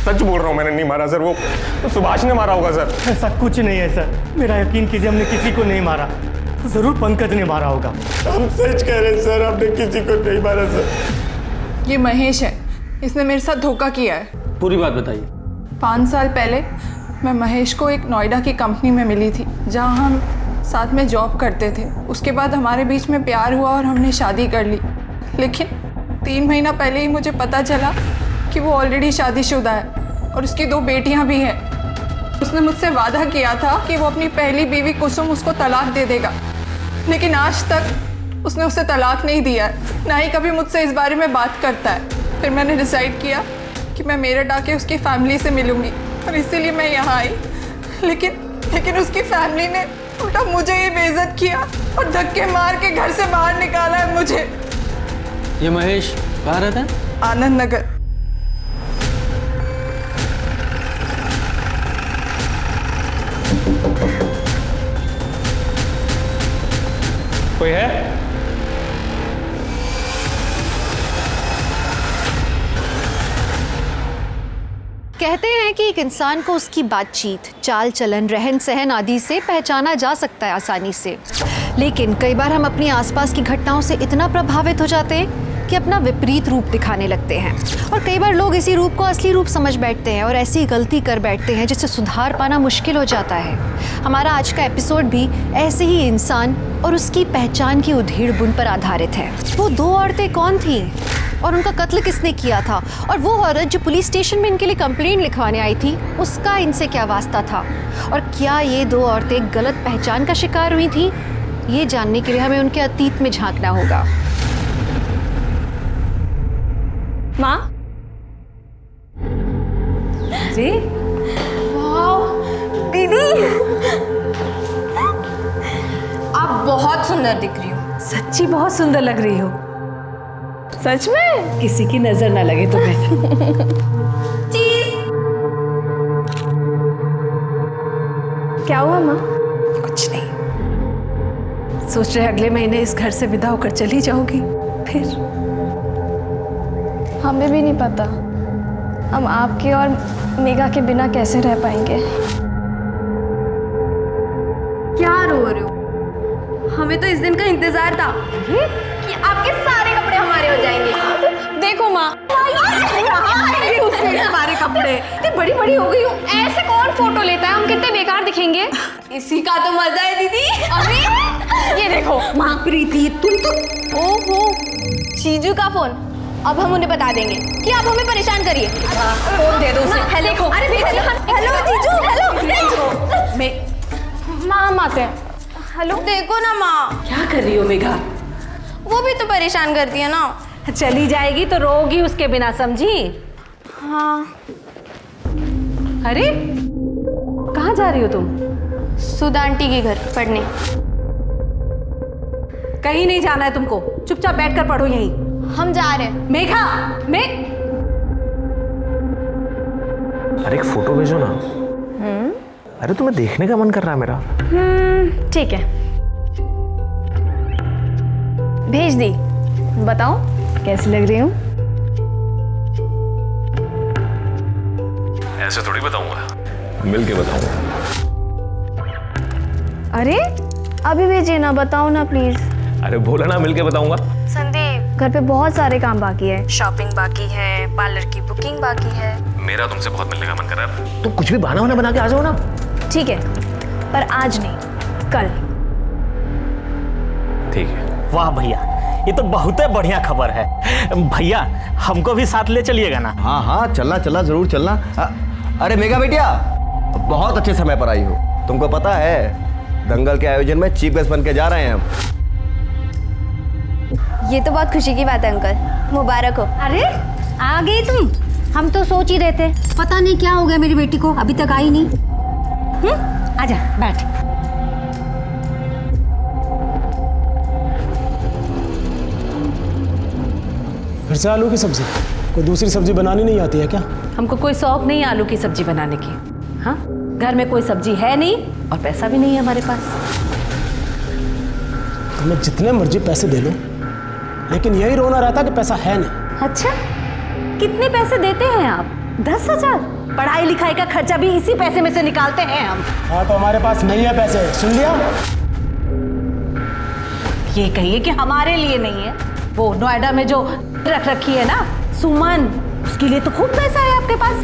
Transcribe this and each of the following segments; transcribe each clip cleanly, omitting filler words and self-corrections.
सच बोल रहा हूँ, मैंने नहीं मारा सर। वो सुभाष ने मारा होगा सर। ऐसा कुछ नहीं है सर, मेरा यकीन कीजिए, हमने किसी को नहीं मारा। जरूर पंकज ने मारा होगा। हम सच कह रहे हैं सर, हमने किसी को नहीं मारा सर। ये महेश है, इसने मेरे साथ धोखा किया है। पूरी बात बताइए। 5 साल पहले मैं महेश को एक नोएडा की कंपनी में मिली थी, जहां हम साथ में जॉब करते थे। उसके बाद हमारे बीच में प्यार हुआ और हमने शादी कर ली। लेकिन 3 महीना पहले ही मुझे पता चला कि वो ऑलरेडी शादीशुदा है और उसकी 2 बेटियां भी हैं। उसने मुझसे वादा किया था कि वो अपनी पहली बीवी कुसुम उसको तलाक दे देगा, लेकिन आज तक उसने उसे तलाक नहीं दिया है, ना ही कभी मुझसे इस बारे में बात करता है। फिर मैंने डिसाइड किया कि मैं मेरठ आके उसकी फैमिली से मिलूंगी और इसीलिए मैं यहाँ आई। लेकिन उसकी फैमिली ने उल्टा मुझे ही बेइज्जत किया और धक्के मार के घर से बाहर निकाला है मुझे। ये महेश कहाँ रहता है? आनंद नगर। कोई है? कहते हैं कि एक इंसान को उसकी बातचीत, चाल चलन, रहन सहन आदि से पहचाना जा सकता है आसानी से, लेकिन कई बार हम अपनी आसपास की घटनाओं से इतना प्रभावित हो जाते हैं कि अपना विपरीत रूप दिखाने लगते हैं। और कई बार लोग इसी रूप को असली रूप समझ बैठते हैं और ऐसी गलती कर बैठते हैं जिससे सुधार पाना मुश्किल हो जाता है। हमारा आज का एपिसोड भी ऐसे ही इंसान और उसकी पहचान की उधेड़-बुन पर आधारित है। वो 2 औरतें कौन थीं और उनका कत्ल किसने किया था, और वो औरत जो पुलिस स्टेशन में इनके लिए कंप्लेंट लिखवाने आई थी, उसका इनसे क्या वास्ता था, और क्या ये 2 औरतें गलत पहचान का शिकार हुई थी, ये जानने के लिए हमें उनके अतीत में झांकना होगा। माँ जी, वाह दीदी, आप बहुत सुंदर दिख रही हो। सच्ची बहुत सुंदर लग रही हो। सच में? किसी की नजर ना लगे तुम्हें। चीज। क्या हुआ माँ? कुछ नहीं, सोच रहे अगले महीने इस घर से विदा होकर चली जाओगी। फिर हमें भी नहीं पता हम आपके और मेघा के बिना कैसे रह पाएंगे। क्या रो रहे हो? हमें तो इस दिन का इंतजार था कि आपके सारे कपड़े हमारे हो जाएंगे। देखो माँ, हमारे कपड़े इतनी बड़ी बड़ी हो गई हो, ऐसे कौन फोटो लेता है? हम कितने बेकार दिखेंगे। इसी का तो मजा है दीदी। अभी ये देखो माँ, प्रीति तुम तो। ओहो, चीजू का फोन। अब हम उन्हें बता देंगे कि आप हमें परेशान करिए। फोन दे दो उसे। हेलो, हेलो जीजू, हेलो। माँ हम आते हैं। हेलो, देखो ना माँ। क्या कर रही हो मेघा? वो भी तो परेशान करती है ना। चली जाएगी तो रोगी उसके बिना, समझी? हाँ। अरे कहाँ जा रही हो तुम? सुधा आंटी के घर पढ़ने। कहीं नहीं जाना है तुमको, चुपचाप बैठकर पढ़ो यहीं। हम जा रहे हैं। मेघा, अरे एक फोटो भेजो ना। अरे तुम्हें देखने का मन कर रहा है मेरा। ठीक है, भेज दी। बताओ कैसी लग रही हूँ? ऐसे थोड़ी बताऊंगा, मिल के बताऊंगा। अरे अभी भेजिए ना, बताओ ना प्लीज। अरे बोला ना मिल के बताऊंगा। संदीप, घर पे बहुत सारे काम बाकी है। शॉपिंग बाकी है, पार्लर की बुकिंग बाकी है। मेरा तुमसे बहुत मिलने का मन कर रहा है। तुम कुछ भी बहाना होना बना के आ जाओ ना। ठीक है, पर आज नहीं, कल। ठीक है। वाह भैया, ये तो बहुत बढ़िया खबर है। भैया हमको भी साथ ले चलिएगा ना? हाँ हाँ, चलना चलना, जरूर चलना। अरे मेघा बेटिया, बहुत अच्छे समय पर आई हो। तुमको पता है दंगल के आयोजन में चीफ गेस्ट बन के जा रहे हैं हम। ये तो बहुत खुशी की बात है अंकल, मुबारक हो। अरे आ गई तुम? हम तो सोच ही रहे थे, पता नहीं क्या हो गया मेरी बेटी को, अभी तक आई नहीं। आजा बैठ। फिर से आलू की सब्जी? कोई दूसरी सब्जी बनानी नहीं आती है क्या? हमको कोई शौक नहीं आलू की सब्जी बनाने की। हाँ, घर में कोई सब्जी है नहीं और पैसा भी नहीं है हमारे पास। तुम्हें जितने मर्जी पैसे दे लो, लेकिन यही रोना रहता कि पैसा है नहीं। अच्छा, कितने पैसे देते हैं आप? 10,000? पढ़ाई लिखाई का खर्चा भी इसी पैसे में से निकालते हैं हम। हाँ तो हमारे पास नहीं है पैसे, सुन लिया? ये कहिए कि हमारे लिए नहीं है। वो नोएडा में जो रख रखी है ना सुमन, उसके लिए तो खूब पैसा है आपके पास।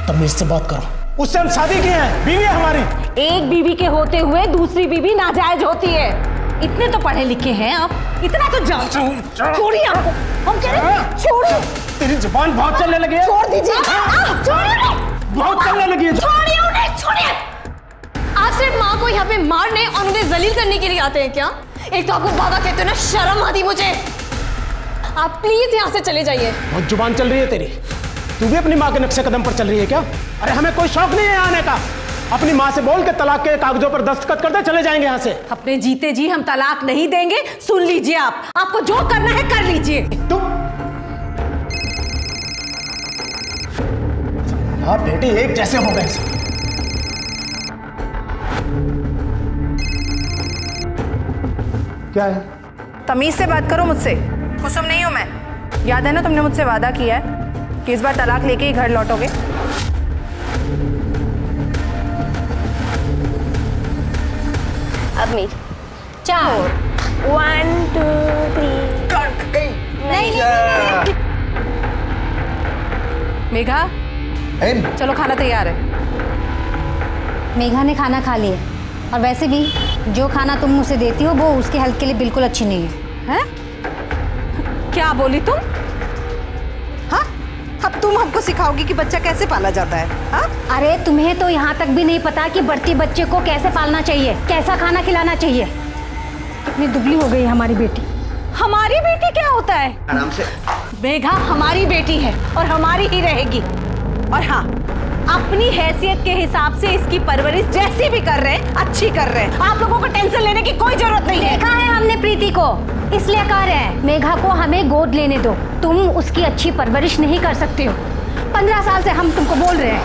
तमीज से बात करो, उससे हम शादी किए हैं, बीवी है हमारी। एक बीवी के होते हुए दूसरी बीवी नाजायज होती है। इतने तो पढ़े लिखे हैं आप, इतना तो जान। छोड़िए आपको, हम कह रहे हैं छोड़ो। तेरी जुबान बहुत चलने लगी है। छोड़ दीजिए, छोड़िए, बहुत चलने लगी है। छोड़िए उन्हें, छोड़िए। आप सिर्फ माँ को यहाँ पे मारने और उन्हें जलील करने के लिए आते हैं क्या? एक तो आपको बाबा कहते हो ना, शर्म आती मुझे। आप प्लीज यहाँ से चले जाइए। बहुत जुबान चल रही है तेरी। तू भी अपनी माँ के नक्शे कदम पर चल रही है क्या? अरे हमें कोई शौक नहीं है आने का। अपनी माँ से बोल के तलाक के कागजों पर दस्तखत कर दे, चले जाएंगे यहाँ से। अपने जीते जी हम तलाक नहीं देंगे। सुन लीजिए, आप आपको जो करना है कर लीजिए। तुम हाँ बेटी एक जैसे हो गए। क्या है? तमीज से बात करो मुझसे, कुसुम नहीं हूं मैं। याद है ना तुमने मुझसे वादा किया है कि इस बार तलाक लेके ही घर लौटोगे। अब मेरी 4 1 2 3 नहीं। मेघा, चलो खाना तैयार है। मेघा ने खाना खा लिया, और वैसे भी जो खाना तुम उसे देती हो वो उसके हेल्थ के लिए बिल्कुल अच्छी नहीं है। हैं? क्या बोली तुम? हाँ, अब तुम हमको सिखाओगी कि बच्चा कैसे पाला जाता है? हाँ? अरे तुम्हें तो यहाँ तक भी नहीं पता कि बढ़ती बच्चे को कैसे पालना चाहिए, कैसा खाना खिलाना चाहिए। कितनी दुबली हो गई हमारी बेटी। हमारी बेटी क्या होता है? आराम से। मेघा हमारी बेटी है और हमारी ही रहेगी। और हाँ, अपनी हैसियत के हिसाब से इसकी परवरिश जैसी भी कर रहे हैं, अच्छी कर रहे हैं। आप लोगों को टेंशन लेने की कोई जरूरत नहीं है। देखा है हमने प्रीति को, इसलिए कह रहे हैं मेघा को हमें गोद लेने दो। तुम उसकी अच्छी परवरिश नहीं कर सकते हो। 15 साल से हम तुमको बोल रहे हैं।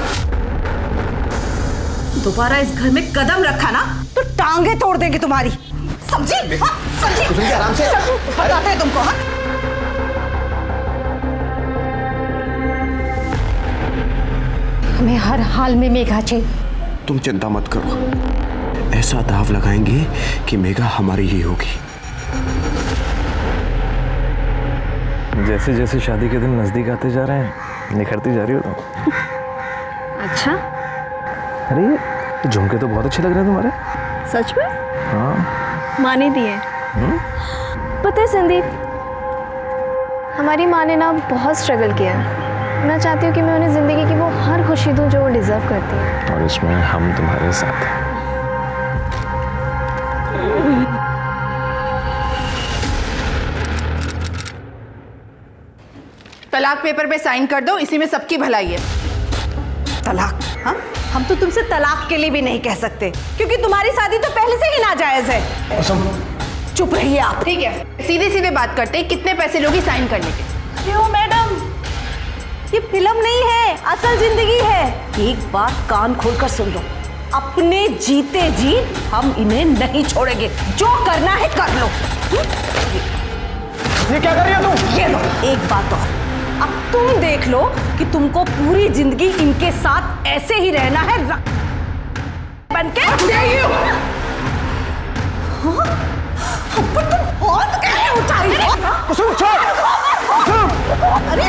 दोबारा इस घर में कदम रखा ना तो टांगे तोड़ देंगे तुम्हारी। समझी? हाँ, समझी? आराम से। बताते हैं तुमको। हाँ? हमें हर हाल में मेघा चाहिए। तुम चिंता मत करो, ऐसा दाव लगाएंगे कि मेघा हमारी ही होगी। जैसे जैसे शादी के दिन नजदीक आते जा रहे हैं, निखरती जा रही हो तुम। अच्छा, अरे ये झुमके तो बहुत अच्छे लग रहे हैं तुम्हारे। सच में? हाँ। माँ ने दिए। पता है संदीप, हमारी माँ ने ना बहुत स्ट्रगल किया है। मैं चाहती हूँ कि मैं उन्हें जिंदगी की वो हर खुशी दूँ जो वो डिजर्व करती है। और इसमें हम तुम्हारे साथ हैं। तलाक पेपर पे साइन कर दो, इसी में सबकी भलाई है। तलाक? हाँ, हम तो तुमसे तलाक के लिए भी नहीं कह सकते, क्योंकि तुम्हारी शादी तो पहले से ही नाजायज है। चुप रहिए आप। ठीक है, सीधे सीधे बात करते हैं, कितने पैसे लोगी साइन करने के? क्यों मैडम, ये फिल्म नहीं है, असल जिंदगी है। एक बात कान खोलकर सुन लो, अपने जीते जी हम इन्हें नहीं छोड़ेंगे। जो करना है कर लो। ये क्या कर रही हो तुम? ये लो एक बात और, अब तुम देख लो कि तुमको पूरी जिंदगी इनके साथ ऐसे ही रहना है बनके। तुम हाथ कैसे उठाई हो? कुसुम छोड़। अरे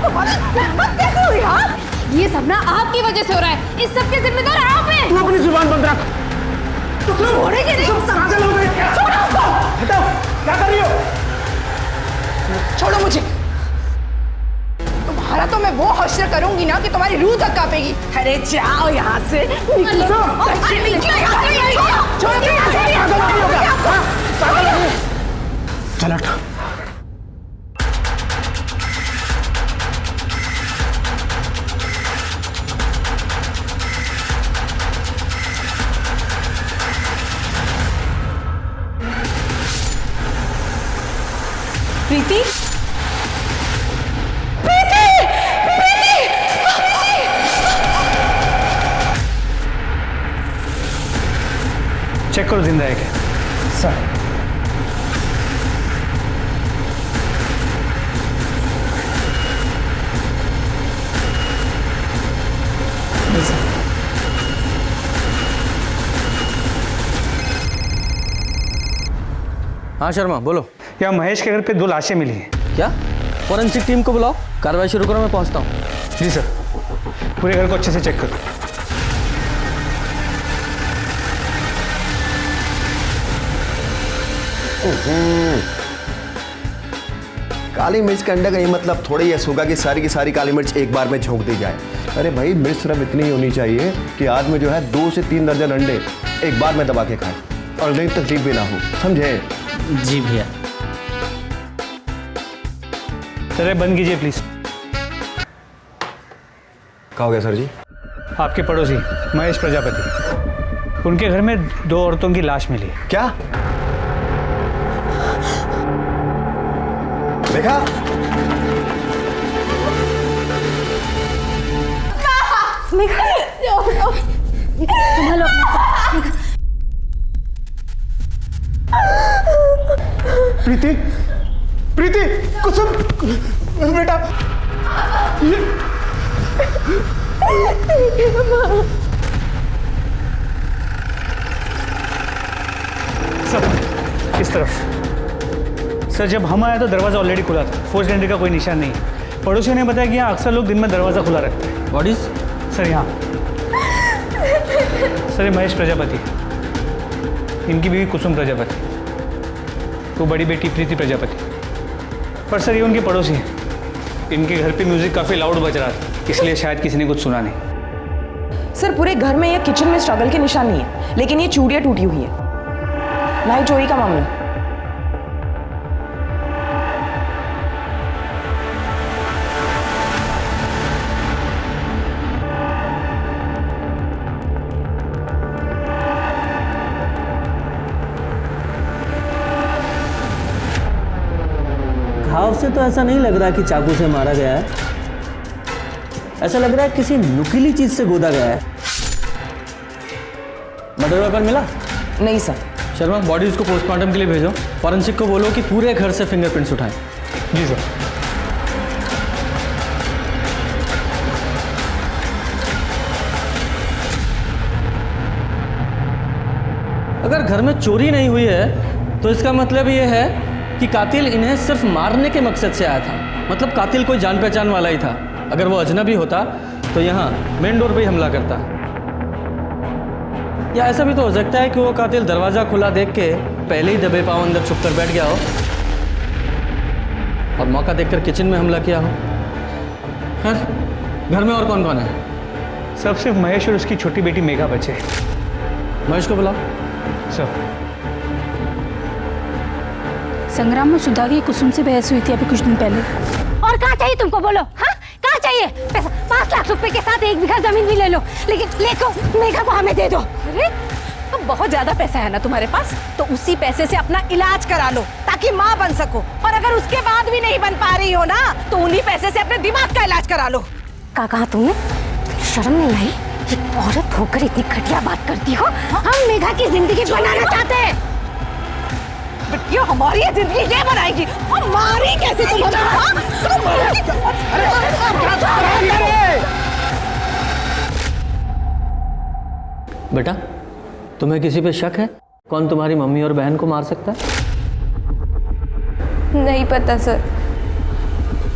तुम्हारी हिम्मत कैसे हुई? हाँ, ये सब ना आपकी वजह से हो रहा है। इस सब के जिम्मेदार आप हैं। तू अपनी जुबान बंद रख। छोड़ेंगे नहीं। छोड़ो उसको। हटाओ, क्या कर रही हो? छोड़ो मुझे। तुम्हारा तो मैं वो हश्र करूंगी ना कि तुम्हारी रूह तक कांपेगी। अरे जाओ यहाँ से। चल हट। प्रीति, चेक करो जिंदा है क्या? सर हाँ शर्मा बोलो। यहाँ महेश के घर पे 2 लाशें मिली हैं। क्या? फॉरेंसिक टीम को बुलाओ, कार्रवाई शुरू करो, मैं पहुंचता हूँ। जी सर, पूरे घर को अच्छे से चेक करो। काली मिर्च के अंडे का ये मतलब थोड़ा ही ऐसा होगा कि सारी काली मिर्च एक बार में झोंक दी जाए। अरे भाई, मिर्च सिर्फ इतनी ही होनी चाहिए कि आदमी जो है 2 से 3 दर्जन अंडे एक बार में दबा के खाए और नहीं तकलीफ भी ना हो, समझे? जी भैया। सर बंद कीजिए प्लीज। क्या हो गया सर जी? आपके पड़ोसी महेश प्रजापति, उनके घर में 2 औरतों की लाश मिली है। क्या देखा? संभालो प्रीति, प्रीति, कुसुम, बेटा सर इस तरफ। सर जब हम आए तो दरवाजा ऑलरेडी खुला था, फोर्स्ड एंट्री का कोई निशान नहीं है। पड़ोसियों ने बताया कि यहाँ अक्सर लोग दिन में दरवाजा खुला रखते हैं। What is? सर यहाँ सर ये महेश प्रजापति, इनकी बीवी कुसुम प्रजापति, वो बड़ी बेटी प्रीति प्रजापति। पर सर ये उनके पड़ोसी हैं। इनके घर पे म्यूजिक काफ़ी लाउड बज रहा था, इसलिए शायद किसी ने कुछ सुना नहीं। सर पूरे घर में या किचन में स्ट्रगल के निशान नहीं है, लेकिन ये चूड़ियाँ टूटी हुई है, ना ही चोरी का मामला। घाव से तो ऐसा नहीं लग रहा कि चाकू से मारा गया है, ऐसा लग रहा है किसी नुकीली चीज से गोदा गया है। मर्डर वेपन मिला? नहीं सर। शर्मा बॉडीज को पोस्टमार्टम के लिए भेजो, फॉरेंसिक को बोलो कि पूरे घर से फिंगरप्रिंट्स उठाएं। जी सर। अगर घर में चोरी नहीं हुई है तो इसका मतलब ये है कि कातिल इन्हें सिर्फ मारने के मकसद से आया था। मतलब कातिल कोई जान पहचान वाला ही था। अगर वो अजनबी होता तो यहाँ मेन डोर पे ही हमला करता। या ऐसा भी तो हो सकता है कि वो कातिल दरवाज़ा खुला देख के पहले ही दबे पाँव अंदर छुप कर बैठ गया हो और मौका देखकर किचन में हमला किया हो। खैर घर में और कौन कौन है? सब सिर्फ महेश और उसकी छोटी बेटी मेघा बचे। महेश को बुलाओ। सर संग्राम और सुधा की कुसुम से बहस हुई थी अभी कुछ दिन पहले। और कहाँ चाहिए तुमको, बोलो। हाँ कहाँ चाहिए पैसा? 5 लाख रुपए के साथ 1 बीघा जमीन भी ले लो, लेकिन लेको मेघा को हमें दे दो। अरे अब बहुत ज्यादा पैसा है ना तुम्हारे पास, तो उसी पैसे से अपना इलाज करा लो ताकि माँ बन सको। और अगर उसके बाद भी नहीं बन पा रही हो ना तो उन्हीं पैसे से अपने दिमाग का इलाज करा लो। क्या कहा तुमने? शर्म नहीं आई? एक औरत होकर इतनी घटिया बात करती हो। हम मेघा की जिंदगी बनाना चाहते हैं। ये हमारी जिंदगी ये बनाएगी और मारी कैसे तुम हमें? बेटा तुम्हें किसी पे शक है? कौन तुम्हारी मम्मी और बहन को मार सकता है? नहीं पता सर।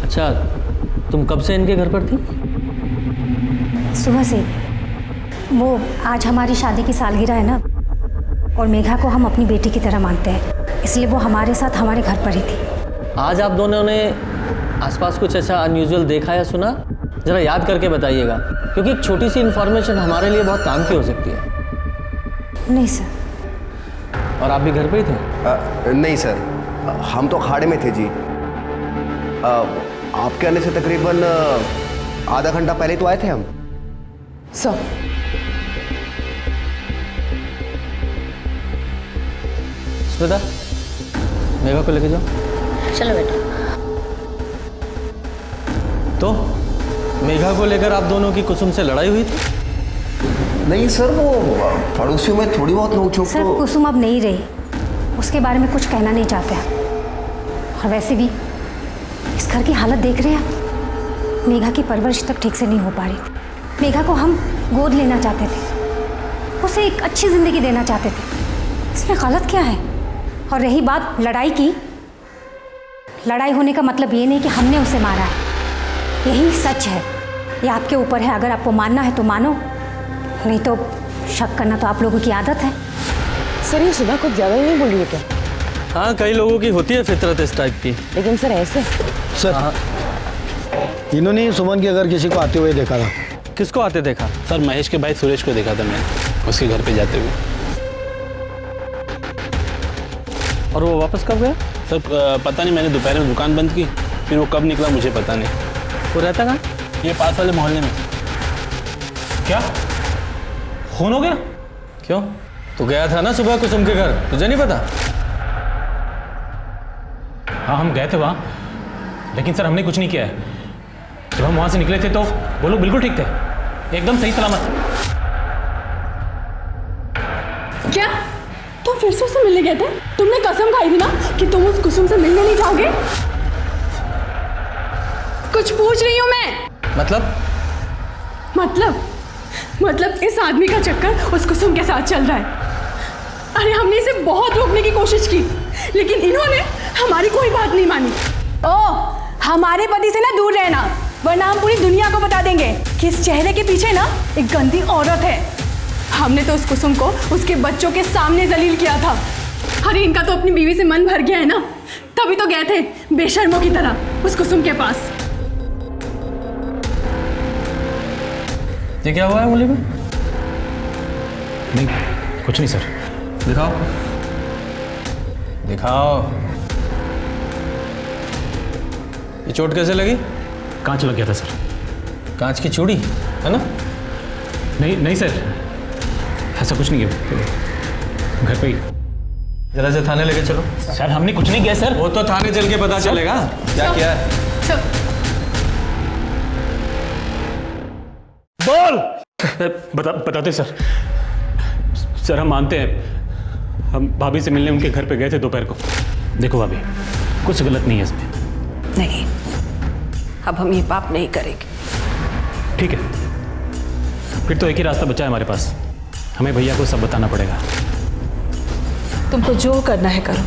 अच्छा तुम कब से इनके घर पर थी? सुबह से। वो आज हमारी शादी की सालगिरह है ना, और मेघा को हम अपनी बेटी की तरह मानते हैं, इसलिए वो हमारे साथ हमारे घर पर ही थी। आज आप दोनों ने आसपास कुछ ऐसा अनयूजुअल देखा या सुना? जरा याद करके बताइएगा, क्योंकि एक छोटी सी इन्फॉर्मेशन हमारे लिए बहुत काम की हो सकती है। नहीं सर। और आप भी घर पे ही थे? नहीं सर, हम तो अखाड़े में थे जी। आपके आने से तकरीबन आधा घंटा पहले तो आए थे हम। सर स्मिता मेघा को लेके जाओ। चलो बेटा। तो मेघा को लेकर आप दोनों की कुसुम से लड़ाई हुई थी? नहीं सर, वो पड़ोसियों में थोड़ी बहुत नोक-झोंक सर तो। कुसुम अब नहीं रही, उसके बारे में कुछ कहना नहीं चाहते हैं। और वैसे भी इस घर की हालत देख रहे हैं आप, मेघा की परवरिश तक ठीक से नहीं हो पा रही थी। मेघा को हम गोद लेना चाहते थे, उसे एक अच्छी जिंदगी देना चाहते थे। इसमें गलत क्या है? और रही बात लड़ाई की, लड़ाई होने का मतलब ये नहीं कि हमने उसे मारा है, यही सच है। ये आपके ऊपर है, अगर आपको मानना है तो मानो, नहीं तो शक करना तो आप लोगों की आदत है। सर ये सुधा कुछ ज़्यादा ही नहीं बोल रही है क्या? हाँ, कई लोगों की होती है फितरत इस टाइप की। लेकिन सर ऐसे सर इन्होंने सुमन के घर किसी को आते हुए देखा था। किसको आते देखा? सर महेश के भाई सुरेश को देखा था मैंने उसके घर पे जाते हुए। और वो वापस कब गया? सर पता नहीं, मैंने दोपहर में दुकान बंद की, फिर वो कब निकला मुझे पता नहीं। वो रहता कहाँ? ये पास वाले मोहल्ले में। क्या खून हो गया? क्यों? तो गया था ना सुबह कुसुम के घर, तुझे नहीं पता? हाँ हम गए थे वहाँ, लेकिन सर हमने कुछ नहीं किया है। जब हम वहाँ से निकले थे तो वो लोग बिल्कुल ठीक थे, एकदम सही सलामत। क्या तुम फिर से उससे मिलने गए थे? तुमने कसम खाई थी ना कि तुम उस कुसुम से मिलने नहीं जाओगे। कुछ पूछ रही हूँ मैं। मतलब इस आदमी का चक्कर उस कुसुम के साथ चल रहा है। अरे हमने इसे बहुत रोकने की कोशिश की, लेकिन इन्होंने हमारी कोई बात नहीं मानी। हमारे पति से ना दूर रहना, वरना हम पूरी दुनिया को बता देंगे कि इस चेहरे के पीछे ना एक गंदी औरत है। हमने तो उस कुसुम को उसके बच्चों के सामने जलील किया था। अरे इनका तो अपनी बीवी से मन भर गया है ना, तभी तो गए थे बेशर्मों की तरह उस कुसुम के पास। ये क्या हुआ है मुली में? नहीं कुछ नहीं सर। दिखाओ। ये चोट कैसे लगी? कांच लग गया था सर। कांच की चूड़ी है ना? नहीं सर, ऐसा कुछ नहीं है, घर पे ही। जरा से थाने लेके चलो। सर हमने कुछ नहीं किया सर। वो तो थाने चल के पता चलेगा क्या किया है। बोल। बताते सर। सर हम मानते हैं, हम भाभी से मिलने उनके घर पे गए थे दोपहर को। देखो भाभी, कुछ गलत नहीं है इसमें। नहीं, अब हम ये पाप नहीं करेंगे। ठीक है, फिर तो एक ही रास्ता बचा है हमारे पास, हमें भैया को सब बताना पड़ेगा। तुमको जो करना है करो,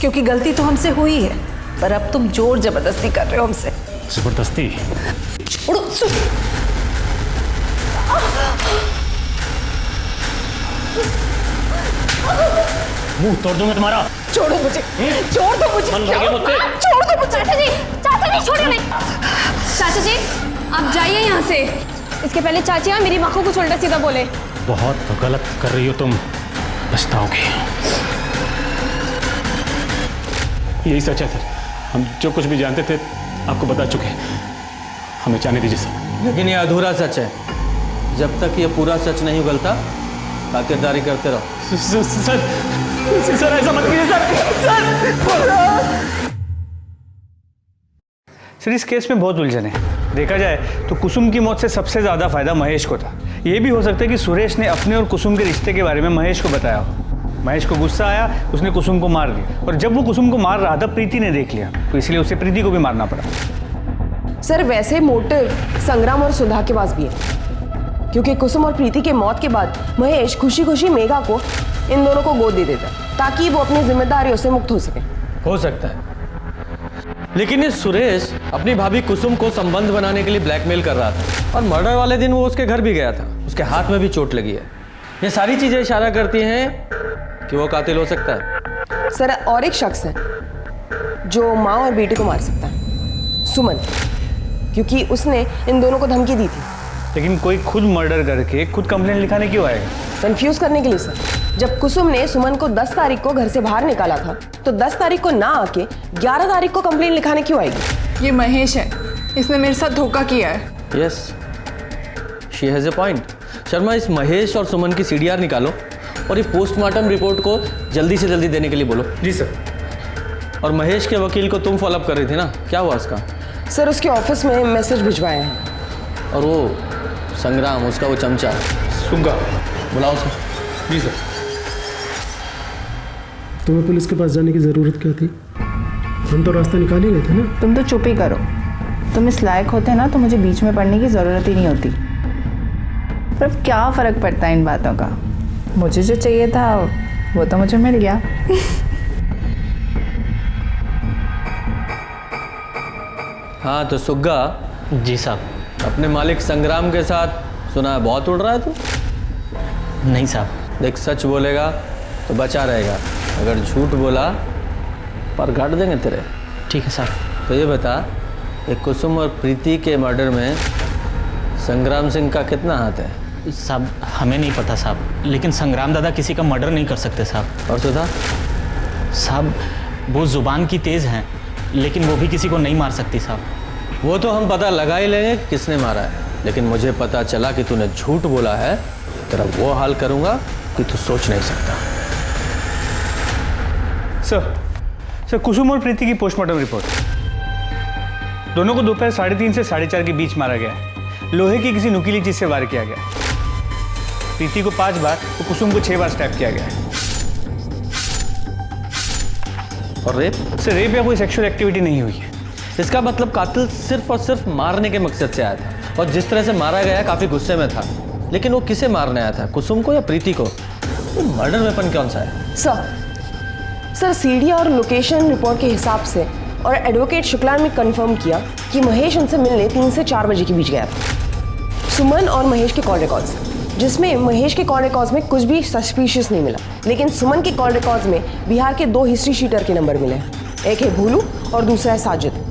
क्योंकि गलती तो हमसे हुई है, पर अब तुम जोर जबरदस्ती कर रहे हो हमसे। जबरदस्ती? छोड़ो। मुंह तोड़ दूंगा तुम्हारा। छोड़ो मुझे, छोड़ दो मुझे, छोड़ दो मुझे। चाचा जी छोड़ो नहीं। चाचा जी आप जाइए यहाँ से। इसके पहले चाची मेरी माँ को कुछ उल्टा सीधा बोले। बहुत गलत कर रही हो तुम, पछताओगी। यही सच है सर, हम जो कुछ भी जानते थे आपको बता चुके हैं, हमें जाने दीजिए सर। लेकिन ये अधूरा सच है, जब तक ये पूरा सच नहीं उगलता खातिरदारी करते रहो। सर ऐसा मत कीजिए सर। इस केस में बहुत उलझन है। देखा जाए तो कुसुम की मौत से सबसे ज़्यादा फायदा महेश को था। ये भी हो सकता है कि सुरेश ने अपने और कुसुम के रिश्ते के बारे में महेश को बताया हो। महेश को गुस्सा आया, उसने कुसुम को मार दिया, और जब वो कुसुम को मार रहा था प्रीति ने देख लिया, तो इसलिए उसे प्रीति को भी मारना पड़ा। सर वैसे मोटिव संग्राम और सुधा के पास भी है, क्योंकि कुसुम और प्रीति के मौत के बाद महेश खुशी खुशी मेघा को इन दोनों को गोद दे देता ताकि वो अपनी जिम्मेदारियों से मुक्त हो सके। हो सकता है, लेकिन ये सुरेश अपनी भाभी कुसुम को संबंध बनाने के लिए ब्लैकमेल कर रहा था, और मर्डर वाले दिन वो उसके घर भी गया था, उसके हाथ में भी चोट लगी है। ये सारी चीजें इशारा करती हैं कि वो कातिल हो सकता है। सर और एक शख्स है जो माँ और बेटे को मार सकता है, सुमन, क्योंकि उसने इन दोनों को धमकी दी थी। लेकिन कोई खुद मर्डर करके खुद कंप्लेंट लिखाने क्यों आएगा? कंफ्यूज करने के लिए सर। जब कुसुम ने सुमन को 10 तारीख को घर से बाहर निकाला था, तो 10 तारीख को ना आके 11 तारीख को कंप्लेंट लिखाने क्यों आएगी? ये महेश है, इसने मेरे साथ धोखा किया है। Yes, she has a point. Sharma, इस महेश और सुमन की सीडीआर निकालो और ये पोस्टमार्टम रिपोर्ट को जल्दी से जल्दी देने के लिए बोलो। जी सर। और महेश के वकील को तुम फॉलोअप कर रही थी ना, क्या हुआ उसका? सर उसके ऑफिस में मैसेज भिजवाए हैं। और वो संग्राम, उसका वो चमचा सुगा, बुलाओ उसे। जी सर। तुम्हें पुलिस के पास जाने की ज़रूरत क्या थी? हम तो रास्ता निकाल ही रहे थे ना। तुम तो चुप ही करो। तुम इस लायक होते ना तो मुझे बीच में पड़ने की ज़रूरत ही नहीं होती। पर क्या फ़र्क पड़ता है इन बातों का? मुझे जो चाहिए था वो तो मुझे मिल गया। हाँ तो सुग्गा। जी साहब। अपने मालिक संग्राम के साथ सुना है बहुत उड़ रहा है तू? नहीं साहब। देख, सच बोलेगा तो बचा रहेगा, अगर झूठ बोला पर काट देंगे तेरे। ठीक है साहब। तो ये बता, एक कुसुम और प्रीति के मर्डर में संग्राम सिंह का कितना हाथ है? साहब हमें नहीं पता साहब, लेकिन संग्राम दादा किसी का मर्डर नहीं कर सकते साहब। और सुधा? साहब वो जुबान की तेज़ हैं, लेकिन वो भी किसी को नहीं मार सकती साहब। वो तो हम पता लगा ही लेंगे किसने मारा है, लेकिन मुझे पता चला कि तूने झूठ बोला है, तेरा वो हाल करूंगा कि तू सोच नहीं सकता। सर कुसुम और प्रीति की पोस्टमार्टम रिपोर्ट। दोनों को दोपहर 3:30 से 4:30 के बीच मारा गया है। लोहे की किसी नुकीली चीज से वार किया गया। प्रीति को 5 बार तो कुसुम को 6 बार स्टैप किया गया है। और रेप? सर रेप या कोई सेक्सुअल एक्टिविटी नहीं हुई है। इसका मतलब कातिल सिर्फ और सिर्फ मारने के मकसद से आया था, और जिस तरह से मारा गया काफी गुस्से में था। लेकिन वो किसे मारने आया था, कुसुम को या प्रीति को? तो मर्डर वेपन कौन सा है? सर सीडी और लोकेशन रिपोर्ट के हिसाब से और एडवोकेट शुक्ला ने कंफर्म किया कि महेश उनसे मिलने 3 से 4 बजे के बीच गया था। सुमन और महेश के कॉल रिकॉर्ड्स, जिसमें महेश के कॉल रिकॉर्ड्स में कुछ भी सस्पिशियस नहीं मिला, लेकिन सुमन के कॉल रिकॉर्ड्स में बिहार के 2 हिस्ट्री शीटर के नंबर मिले हैं। एक है भोलू और दूसरा है साजिद।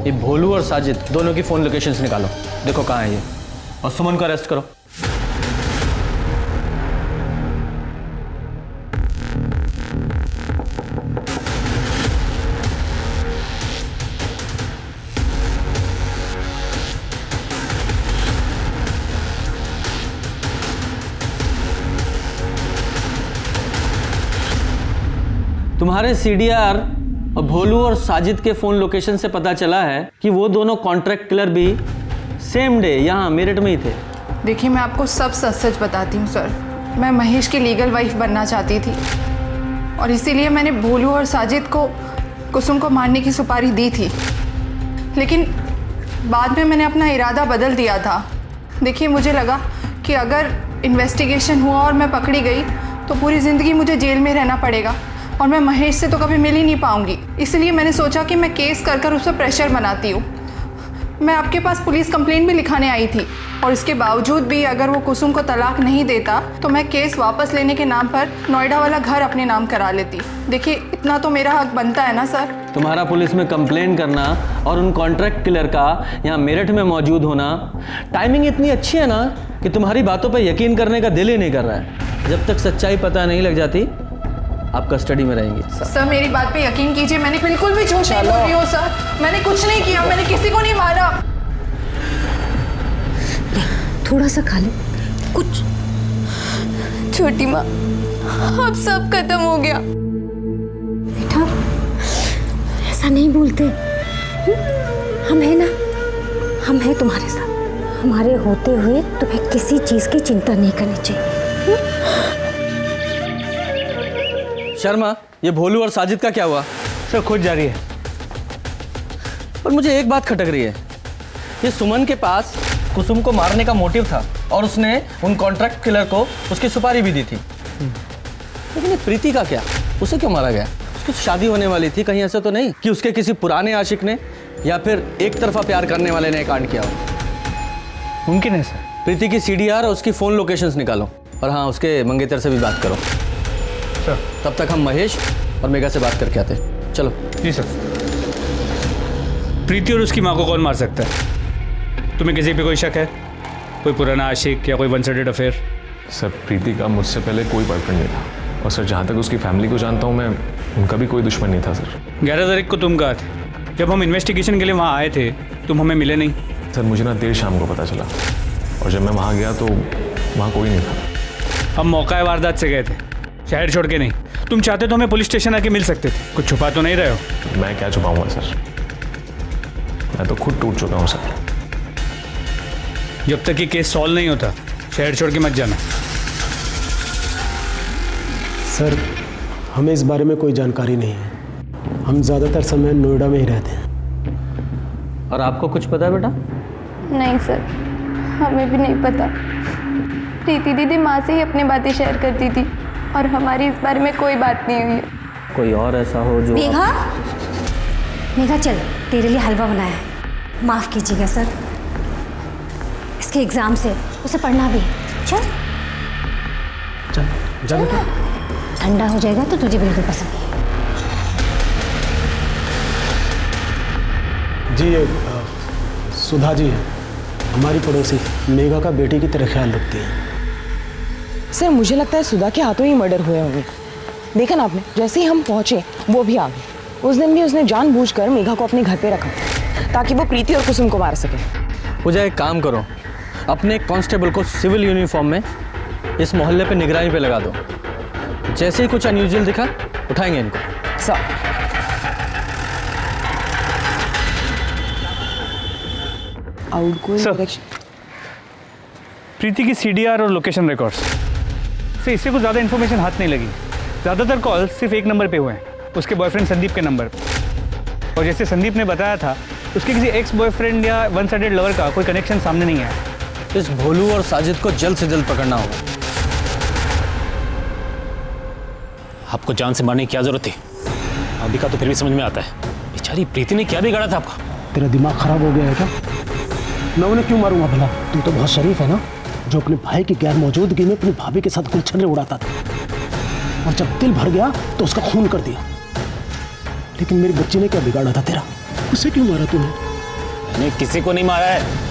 ये भोलू और साजिद दोनों की फोन लोकेशंस निकालो, देखो कहाँ है ये, और सुमन को अरेस्ट करो। तुम्हारे सीडीआर और भोलू और साजिद के फ़ोन लोकेशन से पता चला है कि वो दोनों कॉन्ट्रैक्ट किलर भी सेम डे यहाँ मेरठ में ही थे। देखिए मैं आपको सब सच सच बताती हूँ सर। मैं महेश की लीगल वाइफ बनना चाहती थी, और इसीलिए मैंने भोलू और साजिद को कुसुम को मारने की सुपारी दी थी, लेकिन बाद में मैंने अपना इरादा बदल दिया था। देखिए मुझे लगा कि अगर इन्वेस्टिगेशन हुआ और मैं पकड़ी गई तो पूरी ज़िंदगी मुझे जेल में रहना पड़ेगा, और मैं महेश से तो कभी मिल ही नहीं पाऊंगी। इसलिए मैंने सोचा कि मैं केस कर कर उस पर प्रेशर बनाती हूँ। मैं आपके पास पुलिस कंप्लेंट भी लिखाने आई थी, और इसके बावजूद भी अगर वो कुसुम को तलाक नहीं देता तो मैं केस वापस लेने के नाम पर नोएडा वाला घर अपने नाम करा लेती। देखिए इतना तो मेरा हक बनता है ना सर। तुम्हारा पुलिस में कंप्लेंट करना और उन कॉन्ट्रैक्ट किलर का यहाँ मेरठ में मौजूद होना, टाइमिंग इतनी अच्छी है ना कि तुम्हारी बातों पर यकीन करने का दिल ही नहीं कर रहा है। जब तक सच्चाई पता नहीं लग जाती आप कस्टडी में रहेंगी। सर मेरी बात पे यकीन कीजिए, मैंने बिल्कुल भी झूठ नहीं बोल रही हूँ सर। मैंने कुछ नहीं किया, मैंने किसी को नहीं मारा। थोड़ा सा खा ले कुछ। छोटी माँ अब सब खत्म हो गया। बेटा ऐसा नहीं बोलते, हम है ना, हम है तुम्हारे साथ। हमारे होते हुए तुम्हें किसी चीज की चिंता नहीं करनी चाहिए। शर्मा, ये भोलू और साजिद का क्या हुआ? सर खोज जारी है। पर मुझे एक बात खटक रही है, ये सुमन के पास कुसुम को मारने का मोटिव था और उसने उन कॉन्ट्रैक्ट किलर को उसकी सुपारी भी दी थी, लेकिन ये प्रीति का क्या? उसे क्यों मारा गया? उसकी शादी होने वाली थी, कहीं ऐसा तो नहीं कि उसके किसी पुराने आशिक ने या फिर एक तरफा प्यार करने वाले ने कांड किया हो? मुमकिन है सर। प्रीति की सीडीआर और उसकी फ़ोन लोकेशंस निकालो, और हाँ उसके मंगेतर से भी बात करो सर। तब तक हम महेश और मेघा से बात करके आते। चलो। जी सर। प्रीति और उसकी माँ को कौन मार सकता है? तुम्हें किसी पे कोई शक है? कोई पुराना आशिक या कोई वन साइडेड अफेयर? सर प्रीति का मुझसे पहले कोई बॉयफ्रेंड नहीं था, और सर जहाँ तक उसकी फैमिली को जानता हूँ मैं, उनका भी कोई दुश्मन नहीं था सर। 11 तारीख को तुम कहाँ थे? जब हम इन्वेस्टिगेशन के लिए वहाँ आए थे तुम हमें मिले नहीं। सर मुझे ना देर शाम को पता चला, और जब मैं वहाँ गया तो वहाँ कोई नहीं था। हम मौका वारदात से गए थे, शहर छोड़ के नहीं। तुम चाहते तो हमें पुलिस स्टेशन आके मिल सकते थे। कुछ छुपा तो नहीं रहे हो? मैं क्या छुपाऊंगा सर, मैं तो खुद टूट चुका हूँ सर। जब तक ये केस सॉल्व नहीं होता शहर छोड़ के मत जाना। सर हमें इस बारे में कोई जानकारी नहीं है। हम ज़्यादातर समय नोएडा में ही रहते हैं। और आपको कुछ पता है बेटा? नहीं सर, हमें भी नहीं पता। प्रीति दीदी माँ से ही अपनी बातें शेयर करती थी, और हमारी इस बारे में कोई बात नहीं हुई है। कोई और ऐसा हो जो मेघा मेघा चल, तेरे लिए हलवा बनाया है। माफ़ कीजिएगा सर, इसके एग्ज़ाम से उसे पढ़ना भी है। चल चल जा बेटा। ठंडा हो जाएगा तो तुझे बिल्कुल पसंद नहीं। जी ये सुधा जी है, हमारी पड़ोसी, मेघा का बेटी की तरह ख्याल रखती है। सर मुझे लगता है सुधा के हाथों ही मर्डर हुए होंगे। देखा ना आपने, जैसे ही हम पहुंचे वो भी आ गई। उस दिन भी उसने जानबूझकर मेघा को अपने घर पे रखा ताकि वो प्रीति और कुसुम को मार सके। पूजा एक काम करो, अपने कांस्टेबल को सिविल यूनिफॉर्म में इस मोहल्ले पे निगरानी पे लगा दो। जैसे ही कुछ अनयूजुअल दिखा उठाएंगे इनको। सर प्रीति की CDR और लोकेशन रिकॉर्ड्स से इससे कुछ ज़्यादा इन्फॉर्मेशन हाथ नहीं लगी। ज़्यादातर कॉल सिर्फ एक नंबर पे हुए हैं, उसके बॉयफ्रेंड संदीप के नंबर पे। और जैसे संदीप ने बताया था, उसके किसी एक्स बॉयफ्रेंड या वन साइडेड लवर का कोई कनेक्शन सामने नहीं आया। इस भोलू और साजिद को जल्द से जल्द पकड़ना होगा। आपको जान से मारने की क्या जरूरत थी? अभी का तो फिर भी समझ में आता है, बेचारी प्रीति ने क्या बिगाड़ा था आपका? तेरा दिमाग खराब हो गया है क्या? मैं उन्हें क्यों मारूंगा भला? तू तो बहुत शरीफ है ना, जो अपने भाई की गैर मौजूदगी में अपनी भाभी के साथ गुलछर्रे उड़ाता था, और जब दिल भर गया तो उसका खून कर दिया। लेकिन मेरी बच्ची ने क्या बिगाड़ा था तेरा? उसे क्यों मारा तूने? मैंने किसी को नहीं मारा है।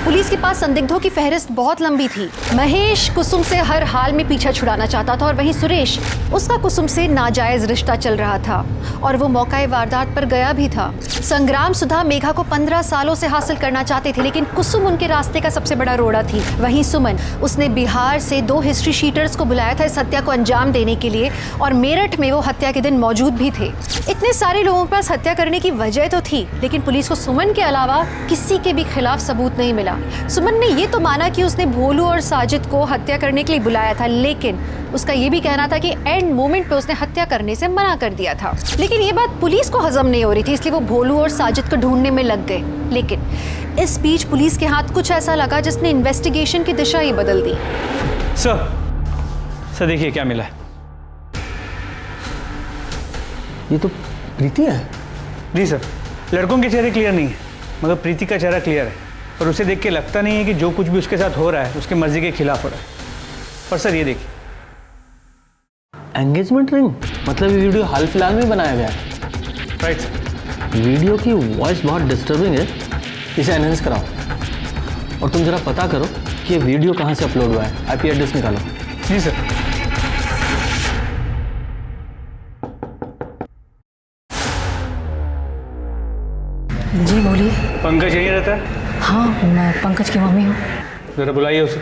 पुलिस के पास संदिग्धों की फहरिस्त बहुत लंबी थी। महेश कुसुम से हर हाल में पीछा छुड़ाना चाहता था और वहीं सुरेश, उसका कुसुम से नाजायज रिश्ता चल रहा था और वो मौकाए वारदात पर गया भी था। संग्राम सुधा मेघा को 15 सालों से हासिल करना चाहते थे, लेकिन कुसुम उनके रास्ते का सबसे बड़ा रोड़ा थी। वहीं सुमन, उसने बिहार से 2 हिस्ट्री शीटर्स को बुलाया था इस हत्या को अंजाम देने के लिए, और मेरठ में वो हत्या के दिन मौजूद भी थे। इतने सारे लोगों के पास हत्या करने की वजह तो थी, लेकिन पुलिस को सुमन के अलावा किसी के भी खिलाफ सबूत नहीं मिला। सुमन ने ये तो माना कि उसने भोलू और साजिद को हत्या करने के लिए बुलाया था, लेकिन उसका ये भी कहना था कि एंड मोमेंट पे उसने हत्या करने से मना कर दिया था। लेकिन ये बात पुलिस को हजम नहीं हो रही थी, इसलिए वो भोलू और साजिद को ढूंढने में लग गए। लेकिन इस बीच पुलिस के हाथ कुछ ऐसा लगा जिसने इन्वेस्टिगेशन की दिशा ही बदल दी। सर देखिए क्या मिला है। ये तो प्रीति है। जी सर, लड़कों के चेहरे क्लियर नहीं है, मगर प्रीति का चेहरा क्लियर है, और उसे देख के लगता नहीं है कि जो कुछ भी उसके साथ हो रहा है उसके मर्जी के खिलाफ हो रहा है। और सर ये देखिए, एंगेजमेंट रिंग, मतलब ये वीडियो हाल फिलहाल में बनाया गया है। Right sir. वीडियो की वॉइस बहुत डिस्टर्बिंग है, इसे एनहेंस कराओ। और तुम जरा पता करो कि ये वीडियो कहाँ से अपलोड हुआ है, IP एड्रेस निकालो। जी सर। जी बोलिए। पंकज यहीं रहता है? हाँ, मैं पंकज की मम्मी हूँ। जरा बुलाइए उसे।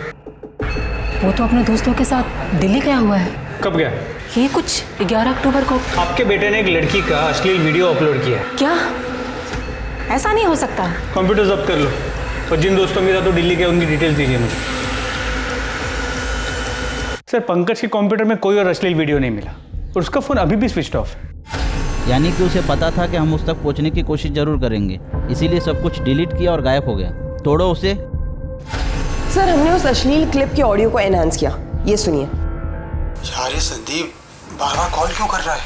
वो तो अपने दोस्तों के साथ दिल्ली गया हुआ है। कब गया? ये कुछ 11 अक्टूबर को। आपके बेटे ने एक लड़की का अश्लील वीडियो अपलोड किया है। क्या? ऐसा नहीं हो सकता। कंप्यूटर जब्त कर लो, और जिन दोस्तों के साथ तो दिल्ली के उनकी डिटेल्स दीजिए मुझे। सर, पंकज के कंप्यूटर में कोई और अश्लील वीडियो नहीं मिला, और उसका फ़ोन अभी भी स्विच ऑफ है। यानी कि उसे पता था कि हम उस तक पहुंचने की कोशिश जरूर करेंगे, इसीलिए सब कुछ डिलीट किया और गायब हो गया। तोड़ो उसे। सर, हमने उस अश्लील क्लिप के ऑडियो को एनहांस किया, ये सुनिए। यार ये संदीप बार बार कॉल क्यों कर रहा है?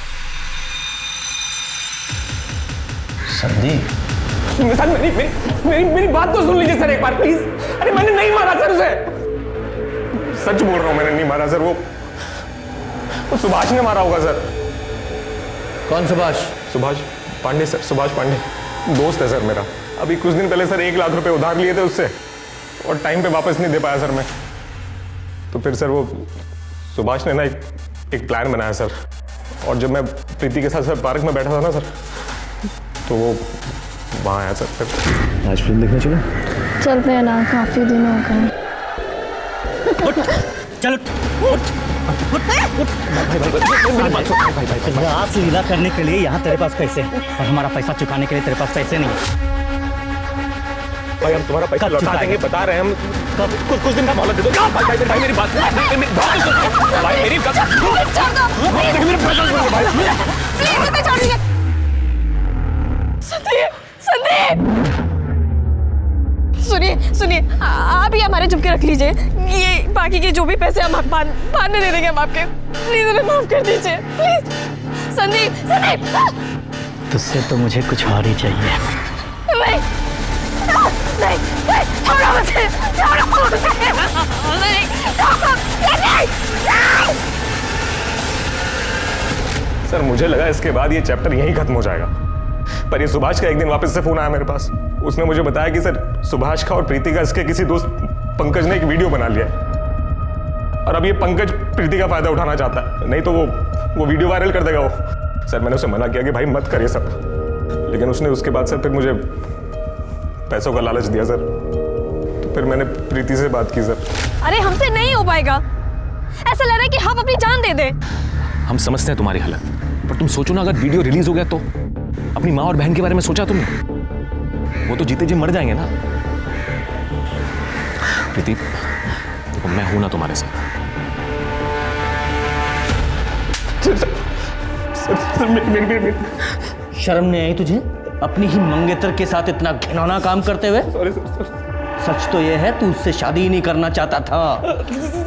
संदीप सर, मेरी बात तो सुन लीजिए सर एक बार प्लीज। अरे मैंने नहीं मारा सर उसे, सच बोल रहा हूँ, मैंने नहीं मारा सर। वो सुभाष ने मारा होगा सर। कौन सुभाष? सुभाष पांडे सर, सुभाष पांडे दोस्त है सर मेरा। अभी कुछ दिन पहले सर 1 लाख रुपए उधार लिए थे उससे, और टाइम पे वापस नहीं दे पाया सर मैं। तो फिर सर वो सुभाष ने ना एक प्लान बनाया सर, और जब मैं प्रीति के साथ सर पार्क में बैठा था ना सर, तो वो वहाँ आया सर। फिर आज फिल्म देखने चलो। चलते हैं ना, काफी दिन हो गए। चलो रास लीला करने के लिए यहाँ तेरे पास पैसे हैं, और हमारा पैसा चुकाने के लिए तेरे पास पैसे नहीं है। भाई हम तुम्हारा पैसा लौटा देंगे, बता रहे हैं हम। कुछ दिन का मोहलत दे दो। भाई मेरी बात भाई मेरी सुनिए, आप ही हमारे चुपके रख लीजिए। ये बाकी के जो भी पैसे हम बांधने दे देंगे हम आपके। प्लीज उन्हें माफ कर दीजिए, प्लीज। संदीप संदीप तुझसे तो मुझे कुछ और ही चाहिए। नहीं नहीं नहीं छोड़ो मुझे, छोड़ो मुझे, नहीं छोड़ो, नहीं। सर मुझे लगा इसके बाद ये चैप्टर यहीं खत्म हो जाएगा, पर ये सुभाष का एक दिन वापस से फोन आया मेरे पास। उसने मुझे बताया कि सर सुभाष का और प्रीति का इसके किसी दोस्त पंकज ने एक वीडियो बना लिया है और अब ये पंकज प्रीति का फायदा उठाना चाहता है, नहीं तो वो वीडियो वायरल कर देगा वो। सर मैंने उसे मना किया कि भाई मत करिए सब, लेकिन उसने उसके बाद सर फिर मुझे पैसों का लालच दिया सर, तो फिर मैंने प्रीति से बात की सर। अरे हमसे नहीं हो पाएगा, ऐसा लग रहा है कि हम अपनी जान दे दे। हम समझते हैं तुम्हारी हालत, पर तुम सोचो ना, अगर वीडियो रिलीज हो गया तो अपनी माँ और बहन के बारे में सोचा तुमने? वो तो जीते जी मर जाएंगे ना। प्रीति देखो, मैं हूं ना तुम्हारे साथ। शर्म नहीं आई तुझे अपनी ही मंगेतर के साथ इतना घिनौना काम करते हुए? सच तो यह है तू उससे शादी ही नहीं करना चाहता था,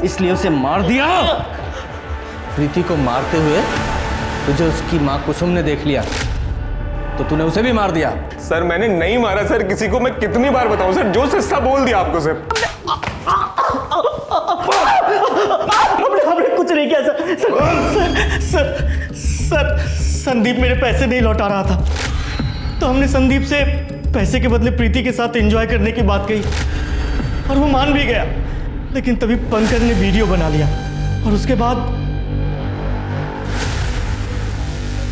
इसलिए उसे मार दिया। प्रीति को मारते हुए तुझे उसकी माँ कुसुम ने देख लिया तो तूने उसे भी मार दिया। सर मैंने नहीं मारा सर किसी को, मैं कितनी बार बताऊं सर, जो सस्ता बोल दिया आपको सर। हमने कुछ नहीं किया सर। सर संदीप मेरे पैसे नहीं लौटा रहा था, तो हमने संदीप से पैसे के बदले प्रीति के साथ एंजॉय करने की बात कही और वो मान भी गया, लेकिन तभी पंकज ने वीडियो बना लिया और उसके बाद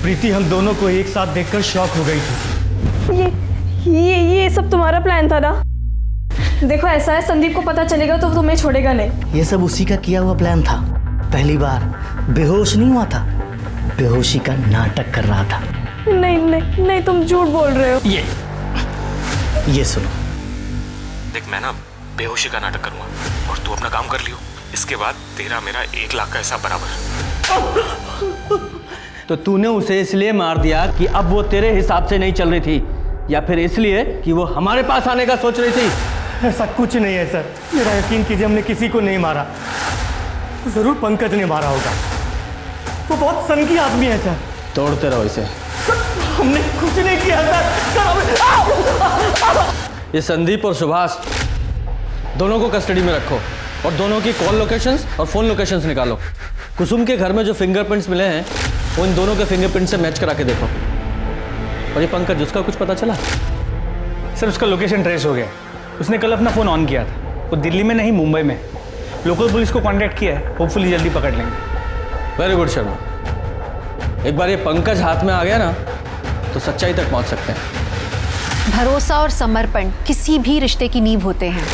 प्रीति हम दोनों को एक साथ देखकर शॉक हो गई थी। ये सब तुम्हारा प्लान था ना? देखो ऐसा है, संदीप को पता चलेगा तो तुम्हें छोड़ेगा नहीं। ये सब उसी का किया हुआ प्लान था। पहली बार बेहोश नहीं हुआ था, बेहोशी का नाटक कर रहा था। नहीं नहीं नहीं, तुम झूठ बोल रहे हो। ये सुनो, देख मैं ना बेहोशी का नाटक करूंगा और तू अपना काम कर लियो, इसके बाद तेरा मेरा 1 लाख का हिसाब बराबर। तो तूने उसे इसलिए मार दिया कि अब वो तेरे हिसाब से नहीं चल रही थी, या फिर इसलिए कि वो हमारे पास आने का सोच रही थी? ऐसा कुछ नहीं है सर, मेरा यकीन कीजिए, हमने किसी को नहीं मारा। जरूर पंकज ने मारा होगा, वो बहुत सनकी आदमी है सर। तोड़ते रहो इसे। हमने कुछ नहीं किया सर। ये संदीप और सुभाष दोनों को कस्टडी में रखो और दोनों की कॉल लोकेशंस और फोन लोकेशंस निकालो। कुसुम के घर में जो फिंगरप्रिंट्स मिले हैं वो इन दोनों के फिंगरप्रिंट से मैच करा के देखो। और ये पंकज, उसका कुछ पता चला? सर उसका लोकेशन ट्रेस हो गया, उसने कल अपना फ़ोन ऑन किया था, वो दिल्ली में नहीं मुंबई में। लोकल पुलिस को कांटेक्ट किया है, होपफुली जल्दी पकड़ लेंगे। वेरी गुड शर्मा, एक बार ये पंकज हाथ में आ गया ना तो सच्चाई तक पहुंच सकते हैं। भरोसा और समर्पण किसी भी रिश्ते की नींव होते हैं।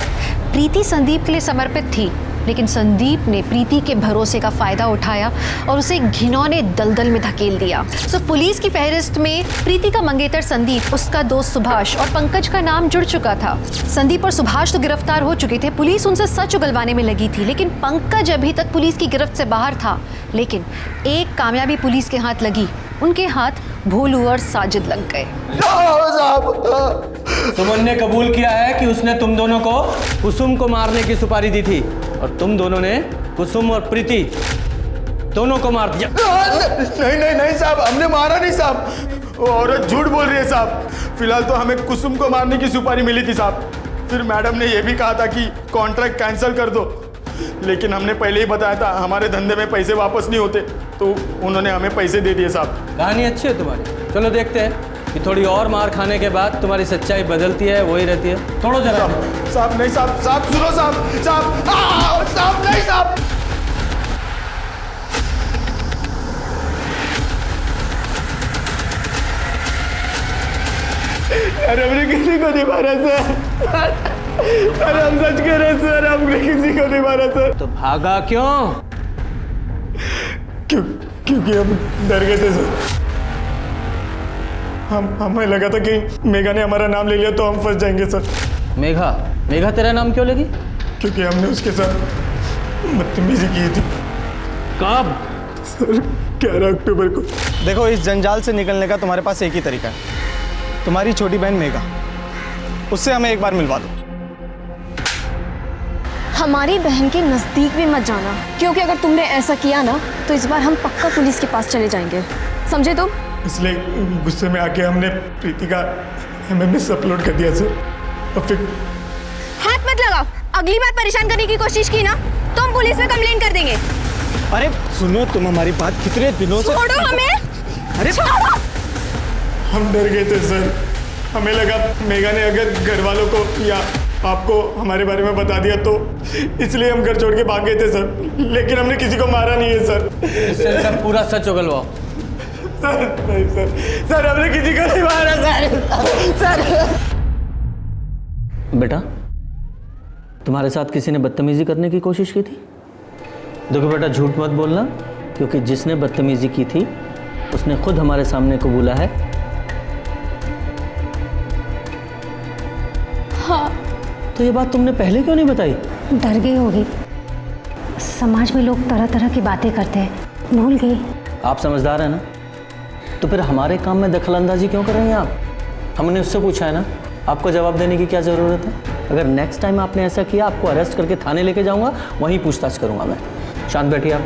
प्रीति संदीप के लिए समर्पित थी, लेकिन संदीप ने प्रीति के भरोसे का फायदा उठाया और उसे घिनौने दलदल में धकेल दिया। सो पुलिस की फहरिस्त में प्रीति का मंगेतर संदीप, उसका दोस्त सुभाष और पंकज का नाम जुड़ चुका था। संदीप और सुभाष तो गिरफ्तार हो चुके थे, पुलिस उनसे सच उगलवाने में लगी थी, लेकिन पंकज अभी तक पुलिस की गिरफ्त से बाहर था। लेकिन एक कामयाबी पुलिस के हाथ लगी, उनके हाथ भोलू और साजिद लग गए। सुमन ने कबूल किया है कि उसने तुम दोनों को कुसुम को मारने की सुपारी दी थी और तुम दोनों ने कुसुम और प्रीति दोनों को मार दिया। नहीं साहब, हमने मारा नहीं साहब, वो औरत झूठ बोल रही है साहब। फिलहाल तो हमें कुसुम को मारने की सुपारी मिली थी साहब, फिर मैडम ने यह भी कहा था कि कॉन्ट्रैक्ट कैंसिल कर दो, लेकिन हमने पहले ही बताया था हमारे धंधे में पैसे वापस नहीं होते, तो उन्होंने हमें पैसे दे दिए साहब। कहानी अच्छी है तुम्हारी, चलो देखते हैं कि थोड़ी और मार खाने के बाद तुम्हारी सच्चाई बदलती है वही रहती है। थोड़ा जरा साहब नहीं साहब, साहब सुनो साहब, साहब नहीं साहब। अरे हमने किसी को नहीं मारा सर, अरे हम सच कह रहे सर, हमने किसी को नहीं मारा सर। तो भागा क्यों? क्योंकि हम डर गए थे सर। हमें लगा था कि मेघा ने हमारा नाम ले लिया तो हम फंस जाएंगे सर। मेघा तेरा नाम क्यों लगी? क्योंकि हमने उसके साथ बदतमीजी की थी। कब? सर 11 अक्टूबर को। देखो, इस जंजाल से निकलने का तुम्हारे पास एक ही तरीका है, तुम्हारी छोटी बहन मेघा, उससे हमें एक बार मिलवा दो। हमारी बहन के नजदीक भी मत जाना, क्योंकि अगर तुमने ऐसा किया ना तो इस बार हम पक्का पुलिस के पास चले जाएंगे। समझे तुम? इसलिए गुस्से में आके हमने प्रीति का MMS अपलोड कर दिया सर। और फिर हाथ मत लगाओ, अगली बार परेशान करने की कोशिश की ना तो हम पुलिस में कंप्लेंट कर देंगे। अरे सुनो, तुम हमारी बात कितने दिनों से। छोड़ो हमें। अरे छोड़ो। हम डर गए थे सर, हमें लगा मेघा ने अगर घर वालों को या आपको हमारे बारे में बता दिया तो इसलिए हम घर छोड़ के भाग गए थे सर। लेकिन हमने किसी को मारा नहीं है सर। इससे सब पूरा सच उगलवाओ। सर नहीं सर हमने किसी को नहीं मारा सर। बेटा, तुम्हारे साथ किसी ने बदतमीजी करने की कोशिश की थी? देखो बेटा, झूठ मत बोलना, क्योंकि जिसने बदतमीजी की थी उसने खुद हमारे सामने कबूला है। हाँ। तो ये बात तुमने पहले क्यों नहीं बताई? डर गई होगी, समाज में लोग तरह तरह की बातें करते हैं, भूल गई। आप समझदार हैं ना, तो फिर हमारे काम में दखलंदाजी क्यों कर रहे हैं आप? हमने उससे पूछा है ना, आपको जवाब देने की क्या ज़रूरत है? अगर नेक्स्ट टाइम आपने ऐसा किया, आपको अरेस्ट करके थाने लेके जाऊंगा, वहीं पूछताछ करूंगा मैं। शांत बैठिए आप।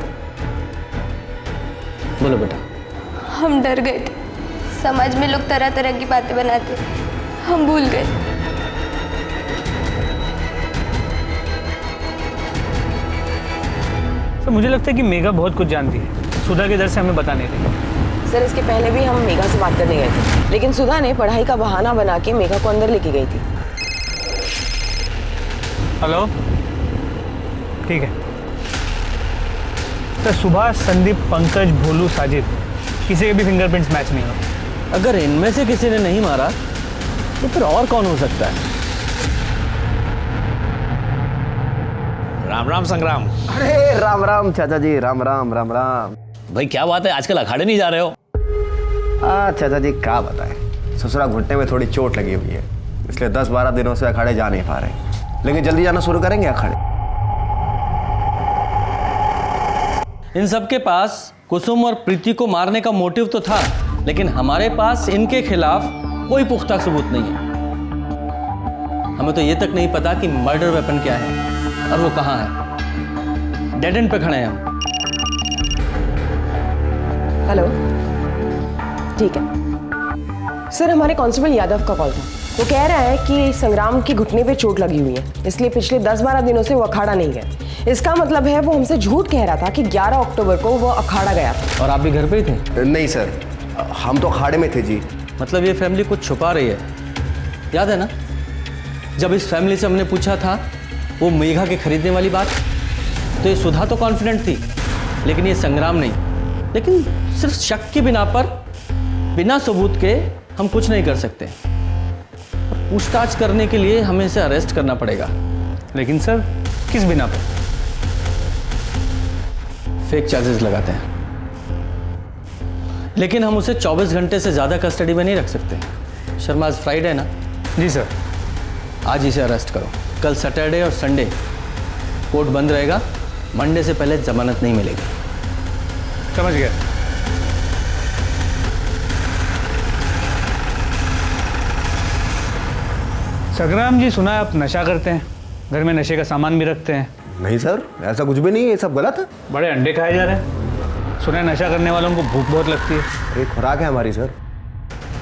बोलो बेटा। हम डर गए थे, समाज में लोग तरह तरह की बातें बनाते, हम भूल गए। तो मुझे लगता है कि मेघा बहुत कुछ जानती है, सुधा के डर से हमें बता नहीं रही। सर, इसके पहले भी हम मेघा से बात करने गए थे, लेकिन सुधा ने पढ़ाई का बहाना बना के मेघा को अंदर लेके गई थी। हेलो, ठीक है सर। सुभाष, संदीप, पंकज, भोलू, साजिद, किसी के भी फिंगरप्रिंट्स मैच नहीं हो। अगर इनमें से किसी ने नहीं मारा तो फिर और कौन हो सकता है? राम राम संग्राम। अरे राम राम चाचा जी, राम राम राम राम। भाई क्या बात है, आजकल अखाड़े नहीं जा रहे हो? चाचा जी क्या बताएं, ससुरा घुटने में थोड़ी चोट लगी हुई है, इसलिए 10-12 दिनों से अखाड़े जा नहीं पा रहे, लेकिन जल्दी जाना शुरू करेंगे अखाड़े। इन सबके पास कुसुम और प्रीति को मारने का मोटिव तो था, लेकिन हमारे पास इनके खिलाफ कोई पुख्ता सबूत नहीं है। हमें तो ये तक नहीं पता कि मर्डर वेपन क्या है और वो कहाँ है। डेड एंड पे खड़े हैं हम। हेलो, ठीक है सर। हमारे कांस्टेबल यादव का कॉल था, वो कह रहा है कि संग्राम की घुटने पे चोट लगी हुई है, इसलिए पिछले 10-12 दिनों से वो अखाड़ा नहीं गया। इसका मतलब है वो हमसे झूठ कह रहा था कि 11 अक्टूबर को वो अखाड़ा गया था। और आप भी घर पे ही थे? नहीं सर, हम तो अखाड़े में थे जी। मतलब ये फैमिली कुछ छुपा रही है। याद है ना, जब इस फैमिली से हमने पूछा था वो मेघा के खरीदने वाली बात, तो ये सुधा तो कॉन्फिडेंट थी, लेकिन ये संग्राम नहीं। लेकिन सिर्फ शक की बिना पर, बिना सबूत के हम कुछ नहीं कर सकते। पूछताछ करने के लिए हमें इसे अरेस्ट करना पड़ेगा। लेकिन सर, किस बिना पर? फेक चार्जेस लगाते हैं, लेकिन हम उसे 24 घंटे से ज़्यादा कस्टडी में नहीं रख सकते। शर्मा, आज फ्राइडे है ना? जी सर। आज इसे अरेस्ट करो। कल सैटरडे और संडे कोर्ट बंद रहेगा, मंडे से पहले जमानत नहीं मिलेगी। समझ गया। संग्राम जी, सुना है आप नशा करते हैं, घर में नशे का सामान भी रखते हैं। नहीं सर, ऐसा कुछ भी नहीं है, ये सब गलत है। बड़े अंडे खाए जा रहे हैं। सुना है नशा करने वालों को भूख बहुत लगती है। ये खुराक है हमारी सर।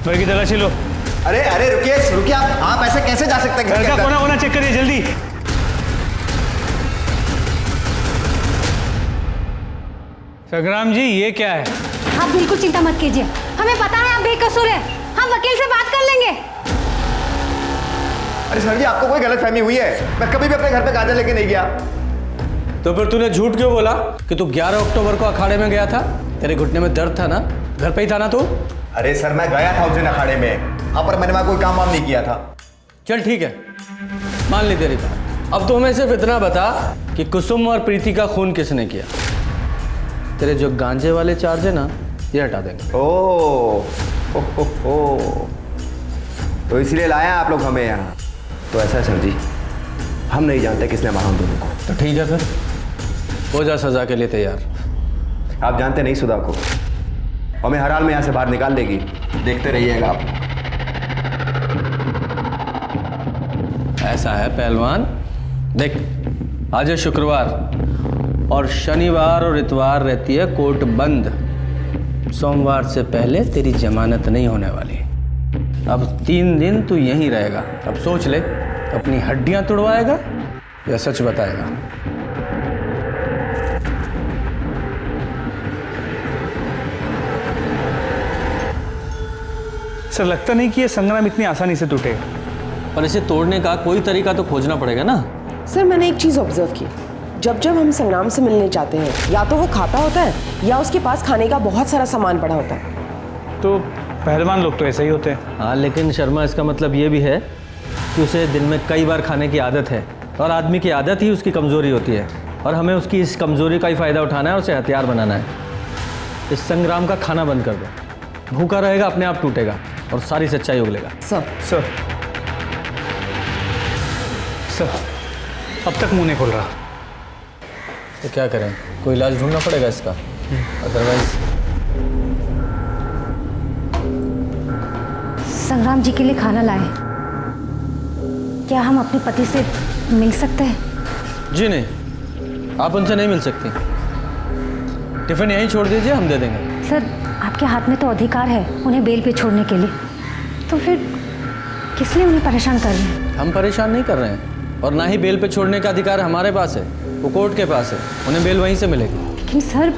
घर की तलाशी लो। अरे अरे रुकिए आप ऐसे कैसे जा सकते हैं? घर का कोना कोना चेक करिए जल्दी। संग्राम जी, ये क्या है? आप बिल्कुल चिंता मत कीजिए, हमें पता है आप बेकसूर हैं, हम वकील से बात कर लेंगे। अरे सर जी, आपको कोई गलतफहमी हुई है, मैं कभी भी अपने घर पे काजल लेके नहीं गया। तो फिर तूने झूठ क्यों बोला कि तू 11 अक्टूबर को अखाड़े में गया था? तेरे घुटने में दर्द था ना, घर पे ही था ना तू? अरे सर, मैं गया था उस दिन अखाड़े में, हाँ, पर मैंने वहां कोई काम वाम नहीं किया था। चल ठीक है, मान ली तेरी बात। अब तो हमें सिर्फ इतना बता कि कुसुम और प्रीति का खून किसने किया। तेरे जो गांजे वाले चार्ज है ना, ये हटा देंगे। ओ तो इसलिए लाया आप लोग हमें यहाँ? तो ऐसा है सर जी, हम नहीं जानते किसने मारा हम दोनों को। तो ठीक है, फिर हो जा सजा के लिए तैयार। आप जानते नहीं सुधा को, हमें हर हाल में यहाँ से बाहर निकाल देगी, देखते रहिएगा आप। ऐसा है पहलवान, देख आज है शुक्रवार और शनिवार और इतवार रहती है कोर्ट बंद। सोमवार से पहले तेरी जमानत नहीं होने वाली। अब 3 दिन तू यहीं रहेगा। अब सोच ले, अपनी हड्डियां तुड़वाएगा या सच बताएगा? सर लगता नहीं कि ये संग्राम इतनी आसानी से टूटेगा। और इसे तोड़ने का कोई तरीका तो खोजना पड़ेगा ना। सर मैंने एक चीज़ ऑब्जर्व की, जब जब हम संग्राम से मिलने जाते हैं या तो वो खाता होता है या उसके पास खाने का बहुत सारा सामान पड़ा होता है। तो पहलवान लोग तो ऐसे ही होते हैं। हाँ, लेकिन शर्मा इसका मतलब ये भी है कि उसे दिन में कई बार खाने की आदत है, और आदमी की आदत ही उसकी कमज़ोरी होती है, और हमें उसकी इस कमज़ोरी का ही फ़ायदा उठाना है और उसे हथियार बनाना है। इस संग्राम का खाना बंद कर दो, भूखा रहेगा, अपने आप टूटेगा और सारी सच्चाई उगलेगा। सर अब तक मुंह नहीं खोल रहा। तो क्या करें, कोई इलाज ढूंढना पड़ेगा इसका, अदरवाइज। संग्राम जी के लिए खाना लाए। क्या हम अपने पति से मिल सकते हैं? जी नहीं, आप उनसे नहीं मिल सकती। टिफिन यहीं छोड़ दीजिए, हम दे देंगे। सर आपके हाथ में तो अधिकार है उन्हें बेल पे छोड़ने के लिए, तो फिर किस लिए उन्हें परेशान कर रहे हैं? हम परेशान नहीं कर रहे हैं, और ना ही बेल पे छोड़ने का अधिकार हमारे पास है, वो कोर्ट के पास है। उन्हें बेल वहीं से मिलेगी। लेकिन सर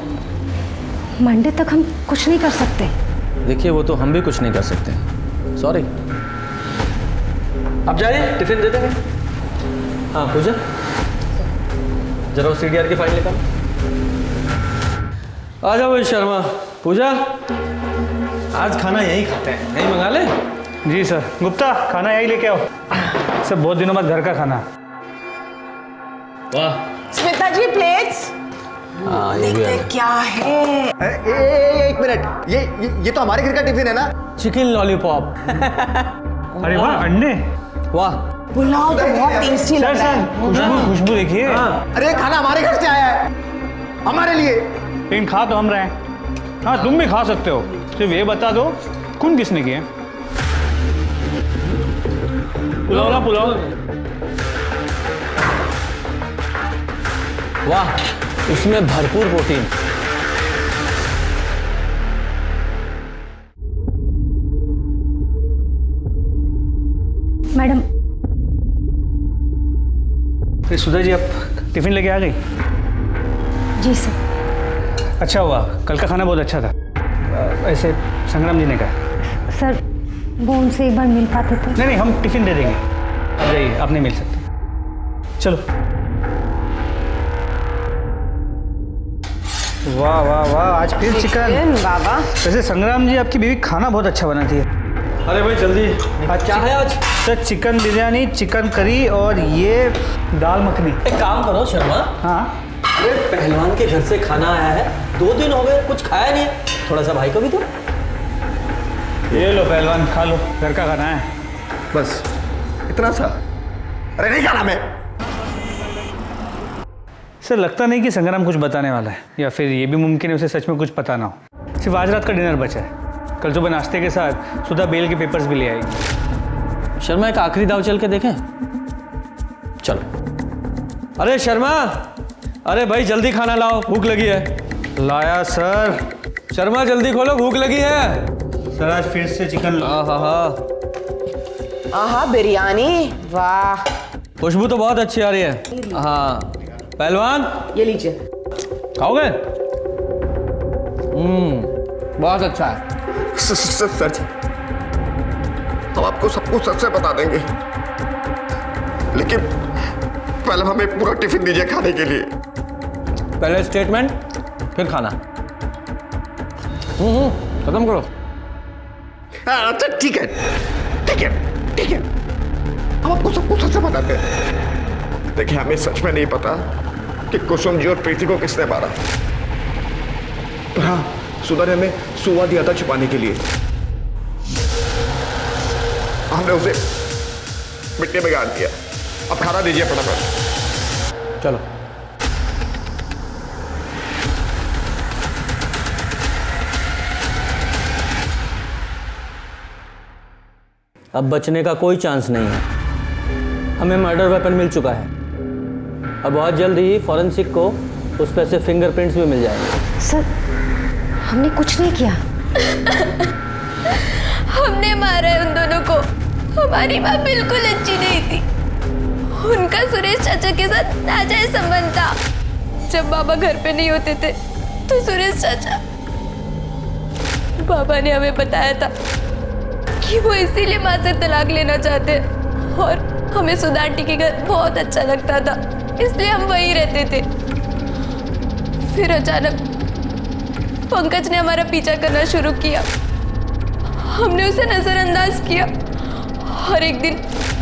मंडे तक हम कुछ नहीं कर सकते। देखिए, वो तो हम भी कुछ नहीं कर सकते, सॉरी। आप जाइए, टिफिन दे देंगे। हाँ पूजा, जरा वो CDR की फाइल निकाल। आ जाओ भाई शर्मा। पूजा, आज खाना यहीं खाते हैं, यहीं मंगा ले। जी सर। गुप्ता, खाना यही लेके आओ। सर बहुत दिनों बाद घर का खाना। वाह। स्मिता जी प्लेट्स। हाँ ये भी है। क्या है? एक मिनट, ये तो हमारे घर का टिफिन है ना? Chicken lollipop. अरे वाह, अंडे। वाह, पुलाव तो बहुत टेस्टी लग रहा है। खुशबू देखिए। अरे खाना हमारे घर से आया है, हमारे लिए। लेकिन खा तो हम रहे हैं। हाँ तुम भी खा सकते हो, सिर्फ ये बता दो खून किसने किए? पुलाव ना पुलाव। वाह, इसमें भरपूर प्रोटीन। मैडम। अरे सुधा जी, आप टिफिन लेके आ गई? जी सर। अच्छा हुआ, कल का खाना बहुत अच्छा था। ऐसे संग्राम जी ने कहा। सर वो उनसे एक बार मिल पाते तो। नहीं, हम टिफिन दे देंगे। आप जाइए, आप नहीं मिल सकते। चलो। वाह वाह वाह, आज फिर चिकन। बाबा वैसे संग्राम जी, आपकी बीवी खाना बहुत अच्छा बनाती है। अरे भाई जल्दी, आज क्या है आज? Sir chicken biryani, chicken curry और ये दाल मखनी। एक काम करो शर्मा। हाँ। अरे पहलवान के घर से खाना आया है, 2 दिन हो गए, कुछ खाया नहीं है, थोड़ा सा भाई को भी दो। ये लो पहलवान, खा लो, घर का खाना है। बस इतना सा? अरे नहीं खाना मैं। सर लगता नहीं कि संग्राम कुछ बताने वाला है, या फिर ये भी मुमकिन है उसे सच में कुछ पता ना हो। सिर्फ आज रात का डिनर बचा है। कल सुबह नाश्ते के साथ सुधा बेल के पेपर्स भी ले आएगी। शर्मा, एक आखिरी दाव चल के देखें? चलो। अरे शर्मा, अरे भाई जल्दी खाना लाओ, भूख लगी है। लाया सर। शर्मा जल्दी खोलो, भूख लगी है। सर आज फिर से चिकन। आहा बिरयानी, वाह। खुशबू तो बहुत अच्छी आ रही है। हाँ पहलवान, ये लीजिए। खाओगे? बहुत अच्छा है। सर जी, हम आपको सब कुछ सच से बता देंगे, लेकिन पहले हमें पूरा टिफिन दीजिए खाने के लिए। पहले स्टेटमेंट, फिर खाना। खत्म करो। अच्छा ठीक है, ठीक है, ठीक है, हम आपको सब कुछ सच से बताते हैं। देखिए, हमें सच में नहीं पता कि कुसुम जी और प्रीति को किसने मारा, पर हाँ, सुधा ने हमें सुवा दिया था छुपाने के लिए। हमने उसे मिट्टी में गाड़ दिया। अब खाना दीजिए फटाफट। चलो। अब बचने का कोई चांस नहीं है। हमें मर्डर वेपन मिल चुका है। अब बहुत जल्द ही फॉरेंसिक को उस पर से फिंगरप्रिंट्स भी मिल जाएंगे। सर हमने कुछ नहीं किया। हमने मारा है उन दोनों को। हमारी माँ बिल्कुल अच्छी नहीं थी। उनका सुरेश चाचा के साथ नाजायज संबंध था। जब बाबा घर पे नहीं होते थे तो सुरेश चाचा, बाबा ने हमें बताया था कि वो इसीलिए माँ से तलाक लेना चाहते हैं और हमें सुधा आंटी के घर बहुत अच्छा लगता था, इसलिए हम वहीं रहते थे। फिर अचानक पंकज ने हमारा पीछा करना शुरू किया। हमने उसे नजरअंदाज किया और एक दिन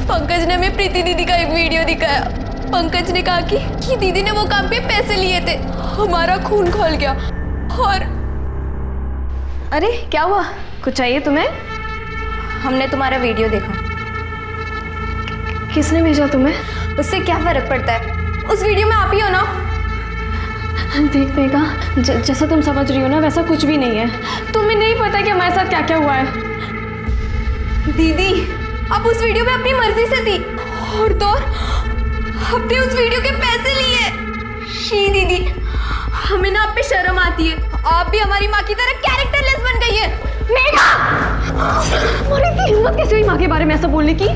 पंकज ने हमें प्रीति दीदी का एक वीडियो दिखाया। पंकज ने कहा कि दीदी ने वो काम पे पैसे लिए थे। हमारा खून खौल गया। और अरे क्या हुआ, कुछ चाहिए तुम्हें? हमने तुम्हारा वीडियो देखा। किसने भेजा तुम्हें? उससे क्या फर्क पड़ता है, उस वीडियो में आप ही हो ना। देख मेघा, जैसा तुम समझ रही हो ना वैसा कुछ भी नहीं है। तुम्हें नहीं पता कि हमारे साथ क्या क्या हुआ है। दीदी आप उस वीडियो में अपनी मर्जी से थी और तो आपने उस वीडियो के पैसे लिए। शी दीदी, हमें ना आप पे शर्म आती है। आप भी हमारी माँ की तरह कैरेक्टरलेस बन गई है। मेघा, तुम्हारी इतनी हिम्मत कैसे हुई माँ के बारे में ऐसा बोलने की?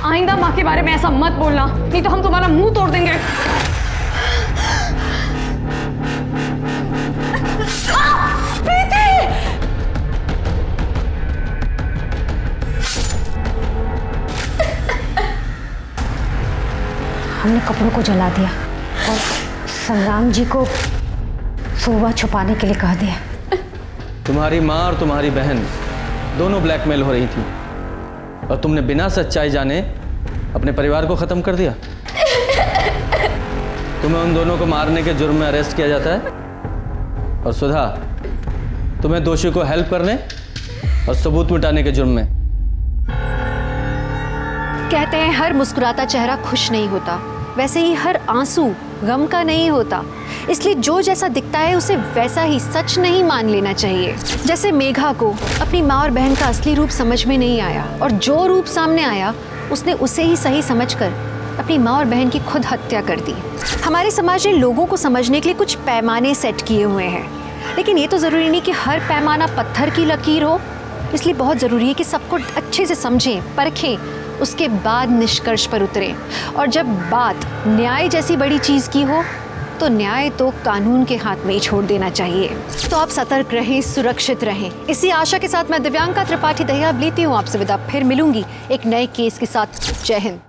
आइंदा माँ के बारे में ऐसा मत बोलना, नहीं तो हम तुम्हारा मुंह तोड़ देंगे। हमने कपड़ों को जला दिया और संग्राम जी को सुबह छुपाने के लिए कह दिया। तुम्हारी माँ और तुम्हारी बहन दोनों ब्लैकमेल हो रही थी और तुमने बिना सच्चाई जाने अपने परिवार को ख़त्म कर दिया। तुम्हें उन दोनों को मारने के जुर्म में अरेस्ट किया जाता है और सुधा, तुम्हें दोषी को हेल्प करने और सबूत मिटाने के जुर्म में। कहते हैं हर मुस्कुराता चेहरा खुश नहीं होता, वैसे ही हर आंसू गम का नहीं होता। इसलिए जो जैसा दिखता है उसे वैसा ही सच नहीं मान लेना चाहिए। जैसे मेघा को अपनी माँ और बहन का असली रूप समझ में नहीं आया और जो रूप सामने आया उसने उसे ही सही समझकर अपनी माँ और बहन की खुद हत्या कर दी। हमारे समाज ने लोगों को समझने के लिए कुछ पैमाने सेट किए हुए हैं, लेकिन ये तो ज़रूरी नहीं कि हर पैमाना पत्थर की लकीर हो। इसलिए बहुत ज़रूरी है कि सबको अच्छे से समझें, परखें, उसके बाद निष्कर्ष पर उतरें। और जब बात न्याय जैसी बड़ी चीज़ की हो तो न्याय तो कानून के हाथ में ही छोड़ देना चाहिए। तो आप सतर्क रहें, सुरक्षित रहें। इसी आशा के साथ मैं दिव्यांका त्रिपाठी दहिया लेती हूँ आपसे विदा। फिर मिलूंगी एक नए केस के साथ। जय हिंद।